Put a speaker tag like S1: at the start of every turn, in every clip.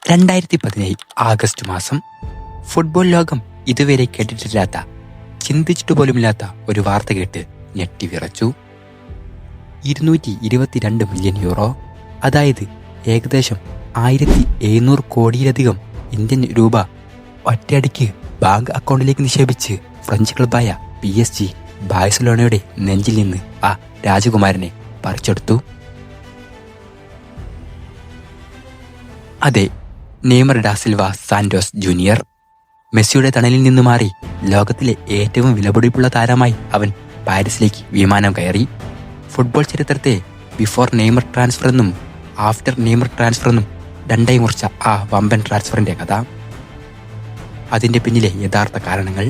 S1: 2017 August മാസം. Football ലോകം ഇതുവരെ കേട്ടിട്ടില്ലാത്ത, ചിന്തിച്ചിട്ട് പോലുമില്ലാത്ത ഒരു വാർത്ത കേട്ട് ഞെട്ടിവിറച്ചു. 222 മില്യൺ യൂറോ, അതായത് ഏകദേശം 1700 കോടിയിലധികം ഇന്ത്യൻ രൂപ ഒറ്റയടിക്ക് ബാങ്ക് അക്കൗണ്ടിലേക്ക് നിക്ഷേപിച്ച് ഫ്രഞ്ച് ക്ലബായ PSG ബാഴ്സലോണയുടെ നെഞ്ചിൽ നിന്ന് ആ രാജകുമാരനെ പറിച്ചെടുത്തു. അതെ, Neymar da Silva Santos junior. മെസ്സിയുടെ തണലിൽ നിന്ന് മാറി ലോകത്തിലെ ഏറ്റവും വിലപിടിപ്പുള്ള താരമായി അവൻ പാരീസിലേക്ക് വിമാനം കയറി. ഫുട്ബോൾ ചരിത്രത്തെ ബിഫോർ നെയ്മർ ട്രാൻസ്ഫർ എന്നും ആഫ്റ്റർ നെയ്മർ ട്രാൻസ്ഫർ എന്നും രണ്ടായി മുറിച്ച ആ വമ്പൻ ട്രാൻസ്ഫറിന്റെ കഥ, അതിന്റെ പിന്നിലെ യഥാർത്ഥ കാരണങ്ങൾ,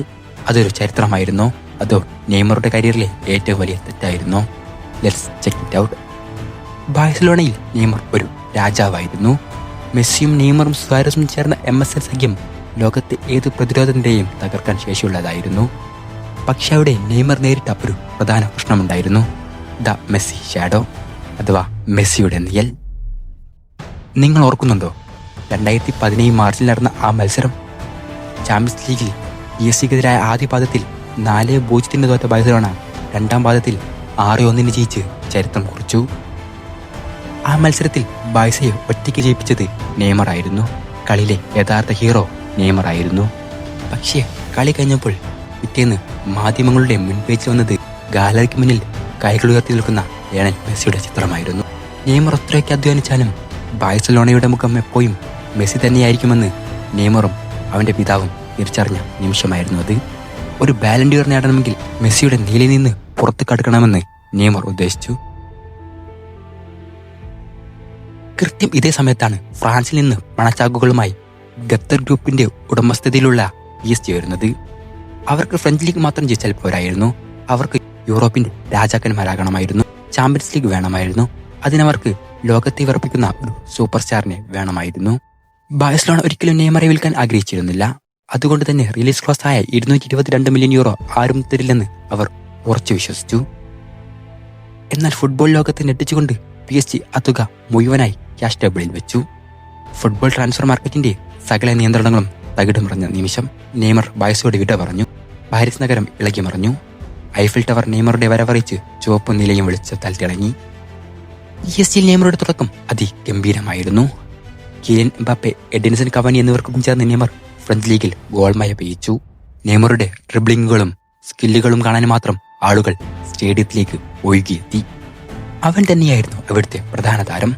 S1: അതൊരു ചരിത്രമായിരുന്നോ അതോ നെയ്മറുടെ കരിയറിലെ ഏറ്റവും വലിയ തെറ്റായിരുന്നോ? Let's check it out. ബാഴ്സലോണയിൽ നെയ്മർ ഒരു രാജാവായിരുന്നു. മെസ്സിയും നെയ്മറും സുവാരസും ചേർന്ന MSN സഖ്യം ലോകത്തെ ഏത് പ്രതിരോധത്തിന്റെയും തകർക്കാൻ ശേഷിയുള്ളതായിരുന്നു. പക്ഷെ അവിടെ നെയ്മർ നേരിട്ട ഒരു പ്രധാന പ്രശ്നമുണ്ടായിരുന്നു, ദ മെസ്സി ഷാഡോ, അഥവാ മെസ്സിയുടെ നിഴൽ. നിങ്ങൾ ഓർക്കുന്നുണ്ടോ 2017 മാർച്ചിൽ നടന്ന ആ മത്സരം? ചാമ്പ്യൻസ് ലീഗിൽ PSG-ക്കെതിരായ ആദ്യ പാദത്തിൽ 4-0 തോറ്റ ബാഴ്സലോണ രണ്ടാം പാദത്തിൽ 6-1 ജയിച്ച് ചരിത്രം കുറിച്ചു. ആ മത്സരത്തിൽ ബാഴ്സയെ ഒറ്റയ്ക്ക് ജയിപ്പിച്ചത് നെയ്മർ ആയിരുന്നു. കളിയിലെ യഥാർത്ഥ ഹീറോ നെയ്മർ ആയിരുന്നു. പക്ഷേ കളി കഴിഞ്ഞപ്പോൾ പിറ്റേന്ന് മാധ്യമങ്ങളുടെ മുൻപേജിൽ വന്നത് ഗാലറിക്ക് മുന്നിൽ കൈകൾ ഉയർത്തി നിൽക്കുന്ന ലയണൽ മെസ്സിയുടെ ചിത്രമായിരുന്നു. നെയ്മർ ഒത്രയൊക്കെ അധ്വാനിച്ചാലും ബാഴ്സലോണയുടെ മുഖം എപ്പോഴും മെസ്സി തന്നെയായിരിക്കുമെന്ന് നെയ്മറും അവന്റെ പിതാവും തിരിച്ചറിഞ്ഞ നിമിഷമായിരുന്നു അത്. ഒരു ബാലൻ ഡി ഓർ നേടണമെങ്കിൽ മെസ്സിയുടെ നിലയിൽ നിന്ന് പുറത്തു കടക്കണമെന്ന് നെയ്മർ ഉദ്ദേശിച്ചു. കൃത്യം ഇതേ സമയത്താണ് ഫ്രാൻസിൽ നിന്ന് പണച്ചാക്കുകളുമായി ഖത്തർ ഗ്രൂപ്പിന്റെ ഉടമസ്ഥതയിലുള്ള PSG വരുന്നത്. അവർക്ക് ഫ്രഞ്ച് ലീഗ് മാത്രം ജയിച്ചാൽ പോരായിരുന്നു, അവർക്ക് യൂറോപ്പിന്റെ രാജാക്കന്മാരാകണമായിരുന്നു. ചാമ്പ്യൻസ് ലീഗ് വേണമായിരുന്നു. അതിനവർക്ക് ലോകത്തെ വിറപ്പിക്കുന്ന ഒരു സൂപ്പർ സ്റ്റാറിനെ വേണമായിരുന്നു. ബാഴ്സലോണ ഒരിക്കലും നെയ്മറെ വിൽക്കാൻ ആഗ്രഹിച്ചിരുന്നില്ല. അതുകൊണ്ട് തന്നെ റിലീസ് ക്ലോസ് ആയ 222 മില്യൺ യൂറോ ആരും തരില്ലെന്ന് അവർ ഉറച്ചു വിശ്വസിച്ചു. എന്നാൽ ഫുട്ബോൾ ലോകത്തെ ഞെട്ടിച്ചുകൊണ്ട് PSG ആ തുക മുഴുവനായി ക്യാഷ് ടേബിളിൽ വെച്ചു. ഫുട്ബോൾ ട്രാൻസ്ഫർ മാർക്കറ്റിന്റെ സകല നിയന്ത്രണങ്ങളും തകിടം മറിഞ്ഞ നിമിഷം നെയ്മർ ബാഴ്സയോട് വിട പറഞ്ഞു. പാരീസ് നഗരം ഇളകി മറിഞ്ഞു. ഐഫിൽ ടവർ നെയ്മറുടെ വരവറിയിച്ച് ചുവപ്പ് നിലയും വെളിച്ചത്താൽ തിളങ്ങി. PSG നെയ്മറുടെ തുടക്കം അതിഗംഭീരമായിരുന്നു. കിലിയൻ എംബാപ്പെ, എഡിൻസൺ കവാനി എന്നിവർക്കൊപ്പം ചേർന്ന് നെയ്മർ ഫ്രഞ്ച് ലീഗിൽ ഗോൾമയ പെയ്യിച്ചു. നെയ്മറുടെ ഡ്രിബ്ലിങ്ങുകളും സ്കില്ലുകളും കാണാൻ മാത്രം ആളുകൾ സ്റ്റേഡിയത്തിലേക്ക് ഒഴുകിയെത്തി. അവൻ തന്നെയായിരുന്നു അവിടുത്തെ പ്രധാന താരം.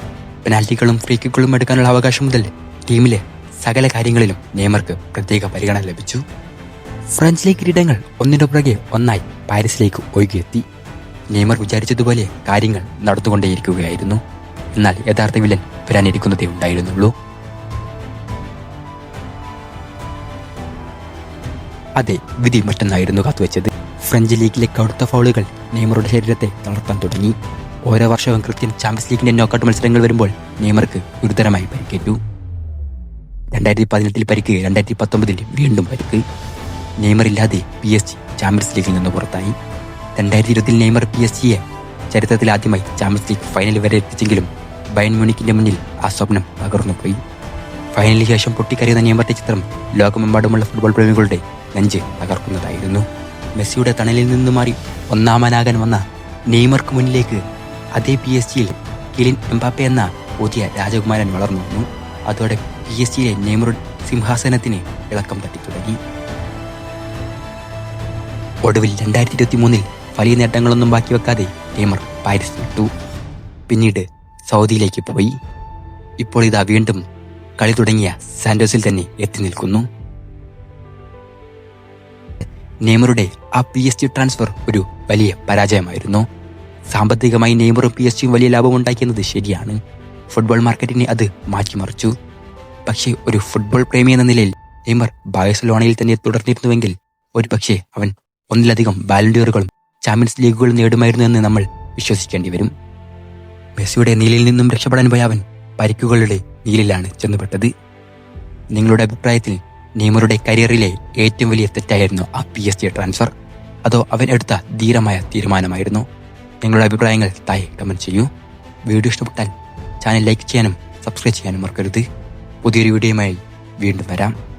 S1: പെനാൽറ്റികളും ഫ്രീ കിക്കുകളും എടുക്കാനുള്ള അവകാശം മുതൽ ടീമിലെ സകല കാര്യങ്ങളിലും നെയ്മർക്ക് പ്രത്യേക പരിഗണന ലഭിച്ചു. ഫ്രഞ്ച് ലീഗ് കിരീടങ്ങൾ ഒന്നിനു പുറകെ ഒന്നായി പാരീസിലേക്ക് ഒഴുകിയെത്തി. നെയ്മർ വിചാരിച്ചതുപോലെ കാര്യങ്ങൾ നടന്നുകൊണ്ടേയിരിക്കുകയായിരുന്നു. എന്നാൽ യഥാർത്ഥ വില്ലൻ വരാനിരിക്കുന്നതേ ഉണ്ടായിരുന്നുള്ളൂ. അതെ, വിധി മറ്റൊന്നായിരുന്നു കാത്തുവെച്ചത്. ഫ്രഞ്ച് ലീഗിലെ കടുത്ത ഫൗളുകൾ നെയ്മറുടെ ശരീരത്തെ തളർത്താൻ തുടങ്ങി. ഓരോ വർഷവും കൃത്യം ചാമ്പ്യൻസ് ലീഗിന്റെ നോക്കൌട്ട് മത്സരങ്ങൾ വരുമ്പോൾ നെയ്മർക്ക് ഗുരുതരമായി പരിക്കേറ്റു. 2018 പരിക്ക്, 2019 വീണ്ടും പരിക്ക്. നെയ്മർ ഇല്ലാതെ PSG ചാമ്പ്യൻസ് ലീഗിൽ നിന്ന് പുറത്തായി. 2020 നെയ്മർ PSG-യെ ചരിത്രത്തിൽ ആദ്യമായി ചാമ്പ്യൻസ് ലീഗ് ഫൈനൽ വരെ എത്തിച്ചെങ്കിലും ബയൺ മ്യൂണിക്കിന്റെ മുന്നിൽ ആ സ്വപ്നം തകർന്നുപോയി. ഫൈനലിന് ശേഷം പൊട്ടിക്കരയുന്ന നെയ്മറിന്റെ ചിത്രം ലോകമെമ്പാടുമുള്ള ഫുട്ബോൾ പ്രേമികളുടെ നെഞ്ച് തകർക്കുന്നതായിരുന്നു. മെസ്സിയുടെ തണലിൽ നിന്ന് മാറി ഒന്നാമനാകാൻ വന്ന നെയ്മർക്ക് മുന്നിലേക്ക് അതേ PSG-യിൽ കിലിയൻ എംബാപ്പെ എന്ന പുതിയ രാജകുമാരൻ വളർന്നു വന്നു. അതോടെ PSG-യിലെ നെയ്മറുടെ സിംഹാസനത്തിന് ഇളക്കം തട്ടിത്തുടങ്ങി. ഒടുവിൽ 2023 വലിയ നേട്ടങ്ങളൊന്നും ബാക്കി വെക്കാതെ നെയ്മർ പാരീസ് വിട്ടു. പിന്നീട് സൗദിയിലേക്ക് പോയി. ഇപ്പോൾ ഇതാ വീണ്ടും കളി തുടങ്ങിയ സാന്റോസിൽ തന്നെ എത്തി നിൽക്കുന്നു. നെയ്മറുടെ ആ PSG ട്രാൻസ്ഫർ ഒരു വലിയ പരാജയമായിരുന്നു. സാമ്പത്തികമായി നെയ്മറും PSG വലിയ ലാഭമുണ്ടാക്കിയെന്നത് ശരിയാണ്. ഫുട്ബോൾ മാർക്കറ്റിനെ അത് മാറ്റിമറിച്ചു. പക്ഷേ ഒരു ഫുട്ബോൾ പ്രേമി എന്ന നിലയിൽ നെയ്മർ ബാഴ്സലോണയിൽ തന്നെ തുടർന്നിരുന്നുവെങ്കിൽ ഒരു പക്ഷേ അവൻ ഒന്നിലധികം ബാലൻ ഡി ഓറുകളും ചാമ്പ്യൻസ് ലീഗുകളും നേടുമായിരുന്നു എന്ന് നമ്മൾ വിശ്വസിക്കേണ്ടി വരും. മെസ്സിയുടെ നീലിൽ നിന്നും രക്ഷപ്പെടാൻ പോയ അവൻ പരിക്കുകളുടെ നീലിലാണ് ചെന്നുപെട്ടത്. നിങ്ങളുടെ അഭിപ്രായത്തിൽ നെയ്മറുടെ കരിയറിലെ ഏറ്റവും വലിയ തെറ്റായിരുന്നു ആ PSG ട്രാൻസ്ഫർ, അതോ അവൻ എടുത്ത ധീരമായ തീരുമാനമായിരുന്നു? നിങ്ങളുടെ അഭിപ്രായങ്ങൾ താഴെ കമന്റ് ചെയ്യൂ. വീഡിയോ ഇഷ്ടപ്പെട്ടാൽ ചാനൽ ലൈക്ക് ചെയ്യാനും സബ്സ്ക്രൈബ് ചെയ്യാനും മറക്കരുത്. പുതിയൊരു വീഡിയോയുമായി വീണ്ടും വരാം.